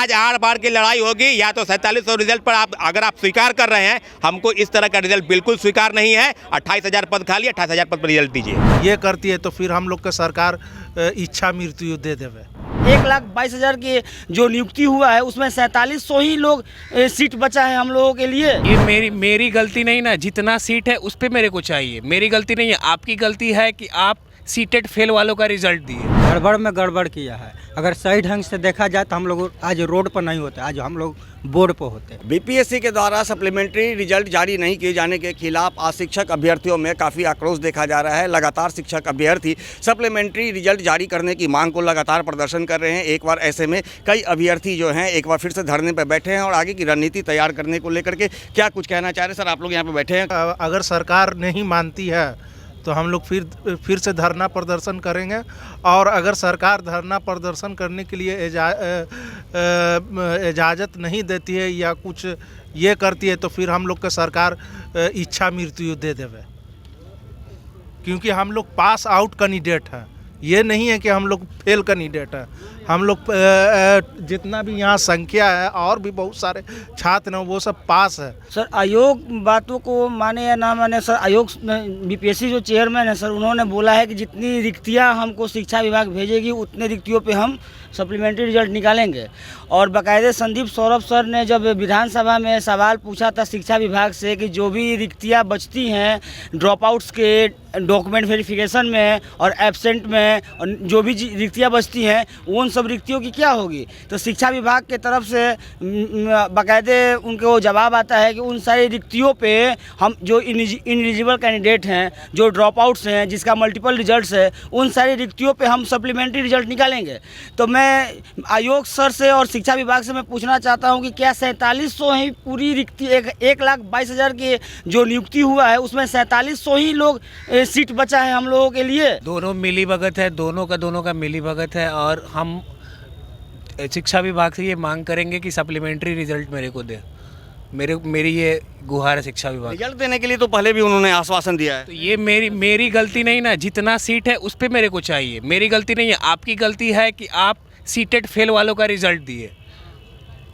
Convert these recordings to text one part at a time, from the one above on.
आज आर पार की लड़ाई होगी, या तो 4700 रिजल्ट पर आप अगर आप स्वीकार कर रहे हैं, हमको इस तरह का रिजल्ट बिल्कुल स्वीकार नहीं है। 28,000 पद खाली, 28,000 पद पर रिजल्ट दीजिए। ये करती है तो फिर हम लोग का सरकार इच्छा मृत्यु दे देवे। 1,22,000 की जो नियुक्ति हुआ है उसमें 4700 ही लोग सीट बचा है हम लोगों के लिए। ये मेरी गलती नहीं ना, जितना सीट है उस पे मेरे को चाहिए। मेरी गलती नहीं है, आपकी गलती है कि आप सीटेड फेल वालों का रिजल्ट दिए। गड़बड़ में गड़बड़ किया है। अगर सही ढंग से देखा जाए तो हम लोग आज रोड पर नहीं होते, आज हम लोग बोर्ड पर होते। बीपीएससी के द्वारा सप्लीमेंट्री रिजल्ट जारी नहीं किए जाने के खिलाफ आज शिक्षक अभ्यर्थियों में काफ़ी आक्रोश देखा जा रहा है। लगातार शिक्षक अभ्यर्थी सप्लीमेंट्री रिजल्ट जारी करने की मांग को लगातार प्रदर्शन कर रहे हैं। एक बार ऐसे में कई अभ्यर्थी जो हैं एक बार फिर से धरने पर बैठे हैं और आगे की रणनीति तैयार करने को लेकर के क्या कुछ कहना चाह रहे हैं। सर, आप लोग यहाँ पर बैठे हैं, अगर सरकार नहीं मानती है तो हम लोग फिर से धरना प्रदर्शन करेंगे। और अगर सरकार धरना प्रदर्शन करने के लिए इजाज़त नहीं देती है या कुछ ये करती है तो फिर हम लोग का सरकार इच्छा मृत्यु दे देवे, क्योंकि हम लोग पास आउट कैंडिडेट हैं। ये नहीं है कि हम लोग फेल कैंडिडेट है। हम लोग जितना भी यहाँ संख्या है और भी बहुत सारे छात्र हैं वो सब पास है। सर, आयोग बातों को माने या ना माने, सर आयोग बीपीएससी जो चेयरमैन है सर, उन्होंने बोला है कि जितनी रिक्तियाँ हमको शिक्षा विभाग भेजेगी उतने रिक्तियों पे हम सप्लीमेंट्री रिजल्ट निकालेंगे। और बाकायदे संदीप सौरभ सर ने जब विधानसभा में सवाल पूछा था शिक्षा विभाग से कि जो भी रिक्तियाँ बचती हैं ड्रॉप आउट्स के डॉक्यूमेंट वेरिफिकेशन में और एब्सेंट में, और जो भी रिक्तियाँ बचती हैं उन सब रिक्तियों की क्या होगी, तो शिक्षा विभाग के तरफ से बाकायदे उनको जवाब आता है कि उन सारी रिक्तियों पे हम जो इनएलिजिबल कैंडिडेट हैं, जो ड्रॉप आउट्स हैं, जिसका मल्टीपल रिजल्ट्स है, उन सारी रिक्तियों पे हम सप्लीमेंट्री रिजल्ट निकालेंगे। तो मैं आयोग सर से और शिक्षा विभाग से मैं पूछना चाहता हूं कि क्या 4700 ही पूरी रिक्ति 1,22,000 की जो नियुक्ति हुआ है उसमें 4700 ही लोग सीट बचा है हम लोगों के लिए। दोनों मिली भगत है, दोनों का मिली भगत है। और हम शिक्षा विभाग से ये मांग करेंगे कि सप्लीमेंट्री रिजल्ट मेरे को दे। मेरी ये गुहार है शिक्षा विभाग। रिजल्ट देने के लिए तो पहले भी उन्होंने आश्वासन दिया है। तो ये मेरी गलती नहीं ना, जितना सीट है उस पे मेरे को चाहिए। मेरी गलती नहीं है, आपकी गलती है कि आप सीटेड फेल वालों का रिजल्ट दिए।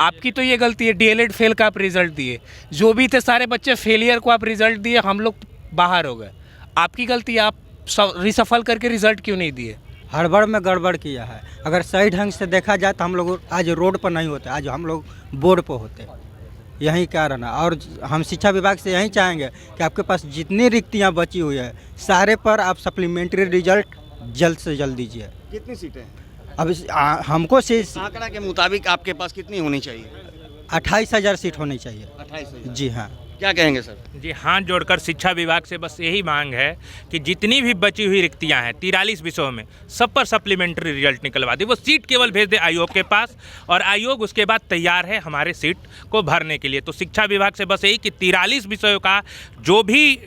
आपकी तो ये गलती है, डीएलएड फेल का आप रिजल्ट दिए। जो भी थे सारे बच्चे फेलियर को आप रिजल्ट दिए, हम लोग बाहर हो गए। आपकी गलती, आप रिसफल करके रिजल्ट क्यों नहीं दिए? हड़बड़ में गड़बड़ किया है। अगर सही ढंग से देखा जाए तो हम लोग आज रोड पर नहीं होते, आज हम लोग बोर्ड पर होते। यही कारण है। और हम शिक्षा विभाग से यही चाहेंगे कि आपके पास जितनी रिक्तियां बची हुई है सारे पर आप सप्लीमेंट्री रिजल्ट जल्द से जल्द दीजिए। कितनी सीटें? अब हमको आंकड़ा के मुताबिक आपके पास कितनी होनी चाहिए? 28,000 सीट होनी चाहिए। 28,000। जी हाँ। क्या कहेंगे सर? जी, हाथ जोड़कर शिक्षा विभाग से बस यही मांग है कि जितनी भी बची हुई रिक्तियां हैं 43 विषयों में, सब पर सप्लीमेंट्री रिजल्ट निकलवा दे। वो सीट केवल भेज दे आयोग के पास और आयोग उसके बाद तैयार है हमारे सीट को भरने के लिए। तो शिक्षा विभाग से बस यही कि 43 विषयों का जो भी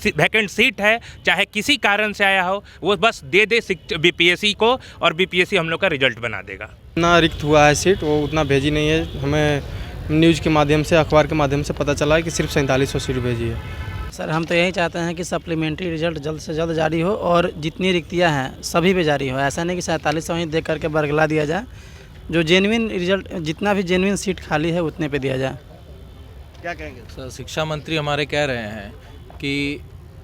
वैकेंट सीट है, चाहे किसी कारण से आया हो, वो बस दे दे बीपीएससी को और बीपीएससी हम लोग का रिजल्ट बना देगा। उतना रिक्त हुआ है सीट, वो उतना भेजी नहीं है। हमें न्यूज़ के माध्यम से, अखबार के माध्यम से पता चला है कि सिर्फ 4700 सीट भेजी है। सर, हम तो यही चाहते हैं कि सप्लीमेंट्री रिजल्ट जल्द से जल्द जारी हो और जितनी रिक्तियां हैं सभी पे जारी हो। ऐसा नहीं कि 4700 ही देख करके बरगला दिया जाए। जो जेन्युइन रिजल्ट, जितना भी जेन्युइन सीट खाली है उतने पे दिया जाए। क्या कहेंगे सर? शिक्षा मंत्री हमारे कह रहे हैं कि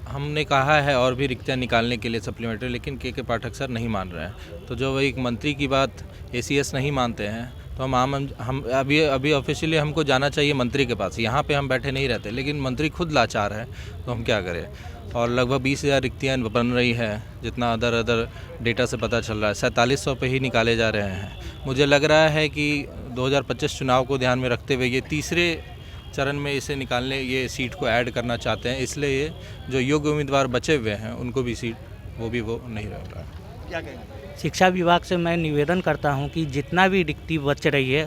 हमने कहा है और भी रिक्तियाँ निकालने के लिए सप्लीमेंट्री, लेकिन के पाठक सर नहीं मान रहे हैं। तो जब एक मंत्री की बात एसीएस नहीं मानते हैं तो हम अभी ऑफिशियली हमको जाना चाहिए मंत्री के पास। यहाँ पे हम बैठे नहीं रहते, लेकिन मंत्री खुद लाचार है तो हम क्या करें। और लगभग 20,000 रिक्तियाँ बन रही है, जितना अदर डेटा से पता चल रहा है। 4700 पे ही निकाले जा रहे हैं। मुझे लग रहा है कि 2025 चुनाव को ध्यान में रखते हुए ये तीसरे चरण में इसे निकालने, ये सीट को ऐड करना चाहते हैं। इसलिए ये जो योग्य उम्मीदवार बचे हुए हैं उनको भी सीट वो नहीं रह रहा है। क्या कहेंगे? शिक्षा विभाग से मैं निवेदन करता हूं कि जितना भी रिक्ति बच रही है,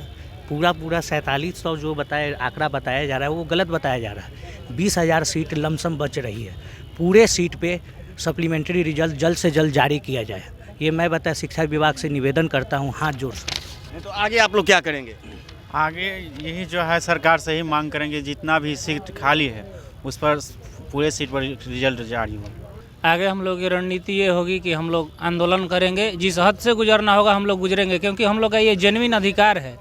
पूरा 4700 जो आंकड़ा बताया जा रहा है वो गलत बताया जा रहा है। 20,000 सीट लमसम बच रही है। पूरे सीट पे सप्लीमेंट्री रिजल्ट जल्द से जल्द जारी किया जाए, ये मैं शिक्षा विभाग से निवेदन करता हूँ हाथ जोड़ से। तो आगे आप लोग क्या करेंगे? आगे यही जो है सरकार से ही मांग करेंगे, जितना भी सीट खाली है उस पर पूरे सीट पर रिजल्ट जारी हो। आगे हम लोग की रणनीति ये होगी कि हम लोग आंदोलन करेंगे, जिस हद से गुजरना होगा हम लोग गुजरेंगे, क्योंकि हम लोग का ये जेन्युइन अधिकार है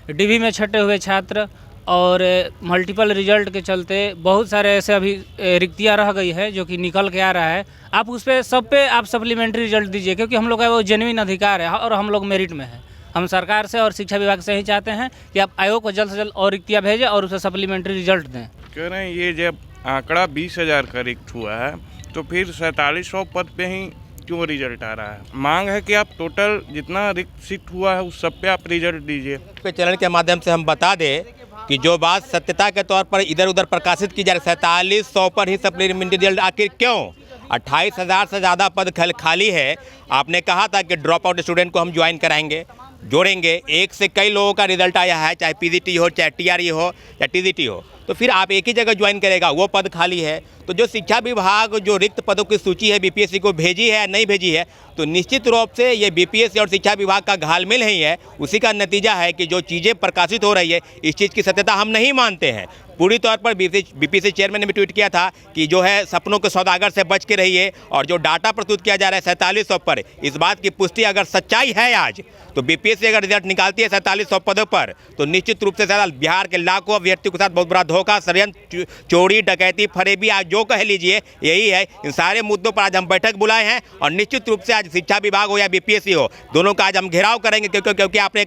डिवी में छटे हुए छात्र और मल्टीपल रिजल्ट के चलते बहुत सारे ऐसे अभी रिक्तियाँ रह गई है जो कि निकल के आ रहा है। आप उस पर सब पे आप सप्लीमेंट्री रिजल्ट दीजिए, क्योंकि हम लोग का वो जेन्युइन अधिकार है और हम लोग मेरिट में हैं। हम सरकार से और शिक्षा विभाग से ही चाहते हैं कि आप आयोग को जल्द से जल्द और रिक्तियाँ भेजें और उसे सप्लीमेंट्री रिजल्ट दें। कह रहे हैं ये जब आंकड़ा 20,000 का रिक्त हुआ है तो फिर 4700 पद पे ही क्यों रिजल्ट आ रहा है? मांग है कि आप टोटल जितना रिक्त सीट हुआ है उस सब पे आप रिजल्ट दीजिए। चैनल के माध्यम से हम बता दें कि जो बात सत्यता के तौर पर इधर उधर प्रकाशित की जा रही है, 4700 पर ही सप्लीमेंट्री रिजल्ट आखिर क्यों? 28,000 से ज़्यादा पद खाली है। आपने कहा था कि ड्रॉप आउट स्टूडेंट को हम ज्वाइन कराएंगे, जोड़ेंगे। एक से कई लोगों का रिजल्ट आया है, चाहे पीजीटी हो, चाहे टीआरई हो या टीजीटी हो, तो फिर आप एक ही जगह ज्वाइन करेगा, वो पद खाली है। तो जो शिक्षा विभाग जो रिक्त पदों की सूची है बीपीएससी को भेजी है या नहीं भेजी है, तो निश्चित रूप से ये बीपीएससी और शिक्षा विभाग का घालमेल ही है। उसी का नतीजा है कि जो चीज़ें प्रकाशित हो रही है, इस चीज़ की सत्यता हम नहीं मानते हैं। पूरी तौर पर बीपीएससी चेयरमैन ने भी ट्वीट किया था कि जो है सपनों के सौदागर से बच के रहिए, और जो डाटा प्रस्तुत किया जा रहा है 4700 पर, इस बात की पुष्टि अगर सच्चाई है आज, तो बीपीएससी अगर रिजल्ट निकालती है 4700 पदों पर, तो निश्चित रूप से बिहार के लाखों अभ्यर्थियों के साथ बहुत बड़ा धोखा, षड्यंत्र, चोरी, डकैती, फरेबी, आज जो कह लीजिए यही है। इन सारे मुद्दों पर आज हम बैठक बुलाए हैं और निश्चित रूप से आज शिक्षा विभाग हो या बीपीएससी हो, दोनों का आज हम घेराव करेंगे, क्योंकि आपने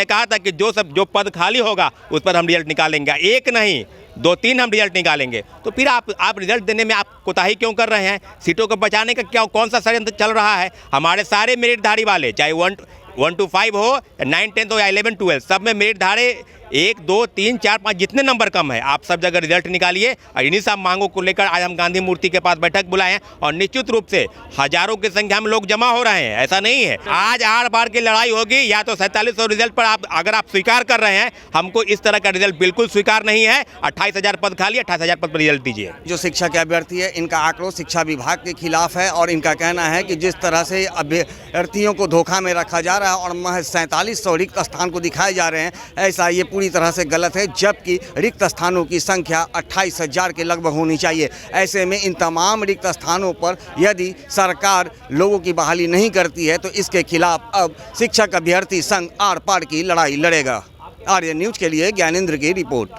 कहा था कि जो पद खाली होगा उस पर हम रिजल्ट निकालेंगे। एक नहीं 2-3 हम रिजल्ट निकालेंगे। तो फिर आप रिजल्ट देने में आप कोताही क्यों कर रहे हैं? सीटों को बचाने का कौन सा षड्यंत्र चल रहा है? हमारे सारे मेरिटधारी वाले, चाहे 1 to 5 हो, 9, 10 हो या 11, 12, सब में मेरिटधारी 1, 2, 3, 4, 5 जितने नंबर कम है, आप सब जगह रिजल्ट निकालिए। और इन्हीं सब मांगों को लेकर आज हम गांधी मूर्ति के पास बैठक बुलाए हैं और निश्चित रूप से हजारों की संख्या में लोग जमा हो रहे हैं। ऐसा नहीं है आज आर पार की लड़ाई होगी, या तो 4700 रिजल्ट पर अगर आप स्वीकार कर रहे हैं, हमको इस तरह का रिजल्ट बिल्कुल स्वीकार नहीं है। 28,000 पद खाली, 28,000 पद पर रिजल्ट दीजिए। जो शिक्षा के अभ्यर्थी है, इनका आक्रोश शिक्षा विभाग के खिलाफ है और इनका कहना है कि जिस तरह से अभ्यर्थियों को धोखा में रखा जा रहा है और महज 4700 रिक्त स्थान को दिखाए जा रहे हैं, ऐसा ये पूरी तरह से गलत है। जबकि रिक्त स्थानों की संख्या 28,000 के लगभग होनी चाहिए। ऐसे में इन तमाम रिक्त स्थानों पर यदि सरकार लोगों की बहाली नहीं करती है, तो इसके खिलाफ अब शिक्षक अभ्यर्थी संघ आर पार की लड़ाई लड़ेगा। आर्यन न्यूज के लिए ज्ञानेंद्र की रिपोर्ट।